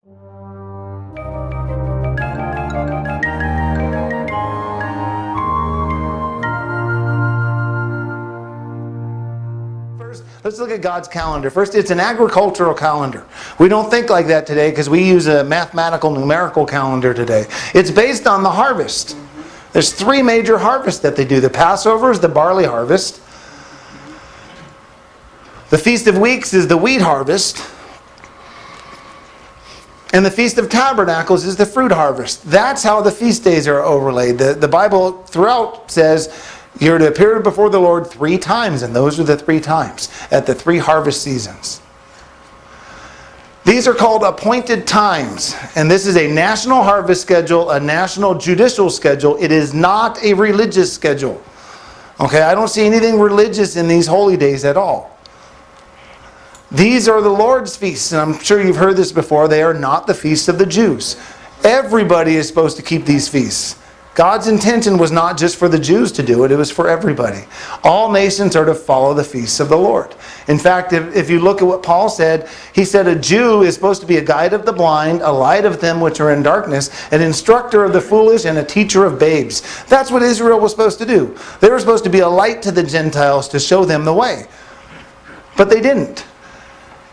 Let's look at God's calendar. First, it's an agricultural calendar. We don't think like that today because we use a mathematical, numerical calendar today. It's based on the harvest. There's 3 major harvests that they do. The Passover is the barley harvest. The Feast of Weeks is the wheat harvest. And the Feast of Tabernacles is the fruit harvest. That's how the feast days are overlaid. The Bible throughout says you're to appear before the Lord 3 times, and those are the 3 times at the 3 harvest seasons. These are called appointed times, and this is a national harvest schedule, a national judicial schedule. It is not a religious schedule. Okay, I don't see anything religious in these holy days at all. These are the Lord's feasts, and I'm sure you've heard this before. They are not the feasts of the Jews. Everybody is supposed to keep these feasts. God's intention was not just for the Jews to do it, it was for everybody. All nations are to follow the feasts of the Lord. In fact, if you look at what Paul said, he said a Jew is supposed to be a guide of the blind, a light of them which are in darkness, an instructor of the foolish, and a teacher of babes. That's what Israel was supposed to do. They were supposed to be a light to the Gentiles to show them the way. But they didn't.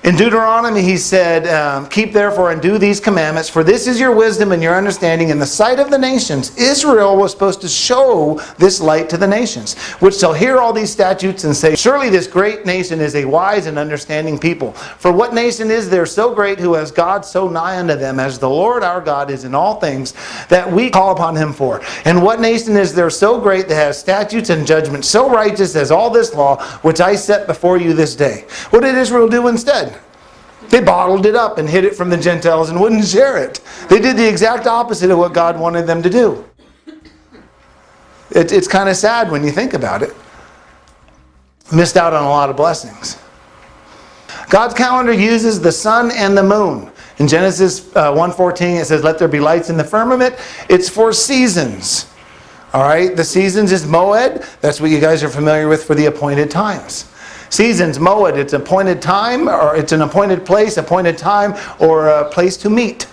In Deuteronomy, he said, keep therefore and do these commandments, for this is your wisdom and your understanding in the sight of the nations. Israel was supposed to show this light to the nations, which shall hear all these statutes and say, surely this great nation is a wise and understanding people. For what nation is there so great who has God so nigh unto them as the Lord our God is in all things that we call upon him for? And what nation is there so great that has statutes and judgments so righteous as all this law which I set before you this day? What did Israel do instead? They bottled it up and hid it from the Gentiles and wouldn't share it. They did the exact opposite of what God wanted them to do. It's kind of sad when you think about it. Missed out on a lot of blessings. God's calendar uses the sun and the moon. In Genesis 1:14 it says, let there be lights in the firmament. It's for seasons. All right, the seasons is Moed. That's what you guys are familiar with for the appointed times. Seasons, Moed, it's appointed time, or it's an appointed place, appointed time, or a place to meet.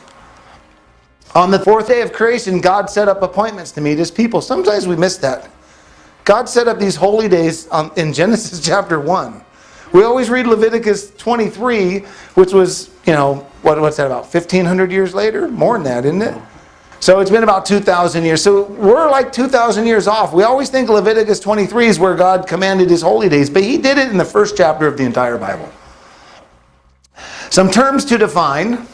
On the 4th day of creation, God set up appointments to meet his people. Sometimes we miss that. God set up these holy days in Genesis chapter 1. We always read Leviticus 23, which was, what's that, about 1,500 years later? More than that, isn't it? So it's been about 2,000 years. So we're like 2,000 years off. We always think Leviticus 23 is where God commanded his holy days, but he did it in the first chapter of the entire Bible. Some terms to define.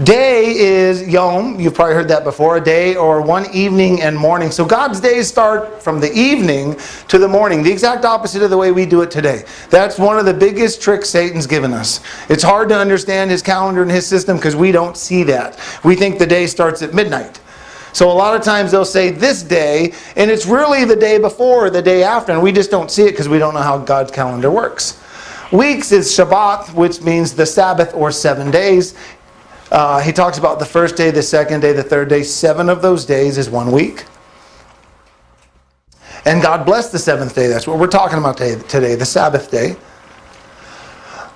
Day is Yom. You've probably heard that before. A day or one evening and morning. So God's days start from the evening to the morning. The exact opposite of the way we do it today. That's one of the biggest tricks Satan's given us. It's hard to understand his calendar and his system because we don't see that. We think the day starts at midnight. So a lot of times they'll say this day, and it's really the day before or the day after, and we just don't see it because we don't know how God's calendar works. Weeks is Shabbat, which means the Sabbath or 7 days. He talks about the first day, the second day, the third day. 7 of those days is 1 week. And God blessed the 7th day. That's what we're talking about today, the Sabbath day.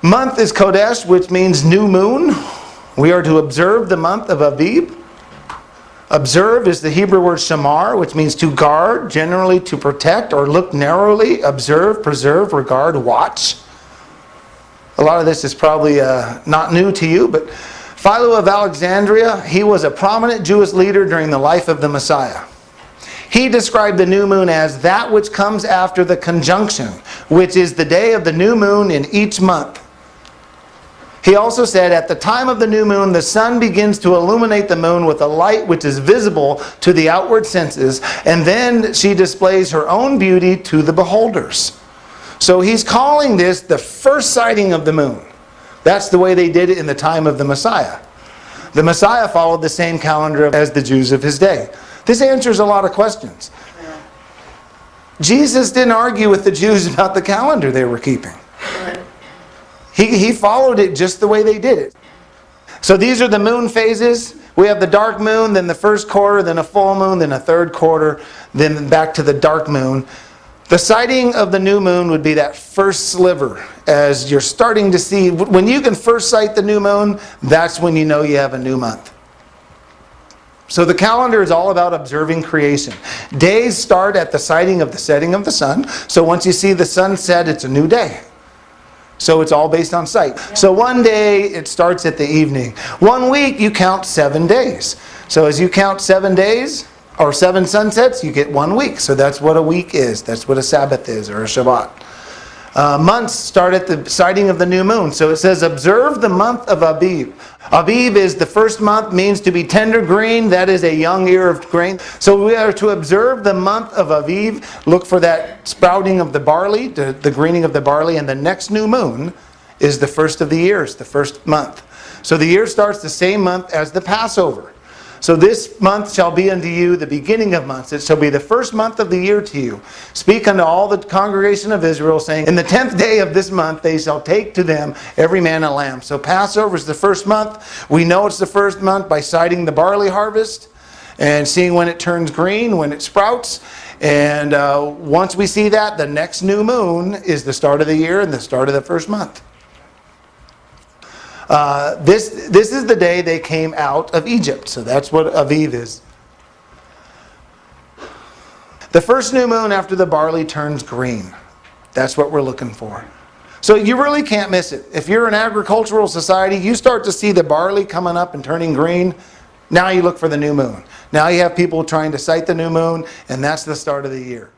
Month is Kodesh, which means new moon. We are to observe the month of Abib. Observe is the Hebrew word shamar, which means to guard, generally to protect or look narrowly. Observe, preserve, regard, watch. A lot of this is probably not new to you, but Philo of Alexandria, he was a prominent Jewish leader during the life of the Messiah. He described the new moon as that which comes after the conjunction, which is the day of the new moon in each month. He also said, at the time of the new moon, the sun begins to illuminate the moon with a light which is visible to the outward senses, and then she displays her own beauty to the beholders. So he's calling this the first sighting of the moon. That's the way they did it in the time of the Messiah. The Messiah followed the same calendar as the Jews of his day. This answers a lot of questions. Jesus didn't argue with the Jews about the calendar they were keeping. He followed it just the way they did it. So these are the moon phases. We have the dark moon, then the first quarter, then a full moon, then a third quarter, then back to the dark moon. The sighting of the new moon would be that first sliver as you're starting to see. When you can first sight the new moon, that's when you know you have a new month. So the calendar is all about observing creation. Days start at the sighting of the setting of the sun. So once you see the sun set, it's a new day. So it's all based on sight. So one day it starts at the evening. 1 week you count 7 days. So as you count 7 days or 7 sunsets, you get 1 week. So that's what a week is. That's what a Sabbath is, or a Shabbat. Months start at the sighting of the new moon. So it says, observe the month of Abib. Abib is the first month, means to be tender green. That is a young ear of grain. So we are to observe the month of Abib. Look for that sprouting of the barley, the greening of the barley. And the next new moon is the first of the years, the first month. So the year starts the same month as the Passover. So this month shall be unto you the beginning of months. It shall be the first month of the year to you. Speak unto all the congregation of Israel, saying, in the 10th day of this month they shall take to them every man a lamb. So Passover is the first month. We know it's the first month by sighting the barley harvest and seeing when it turns green, when it sprouts. And once we see that, the next new moon is the start of the year and the start of the first month. This is the day they came out of Egypt. So that's what Aviv is. The first new moon after the barley turns green. That's what we're looking for. So you really can't miss it. If you're an agricultural society, you start to see the barley coming up and turning green. Now you look for the new moon. Now you have people trying to sight the new moon, and that's the start of the year.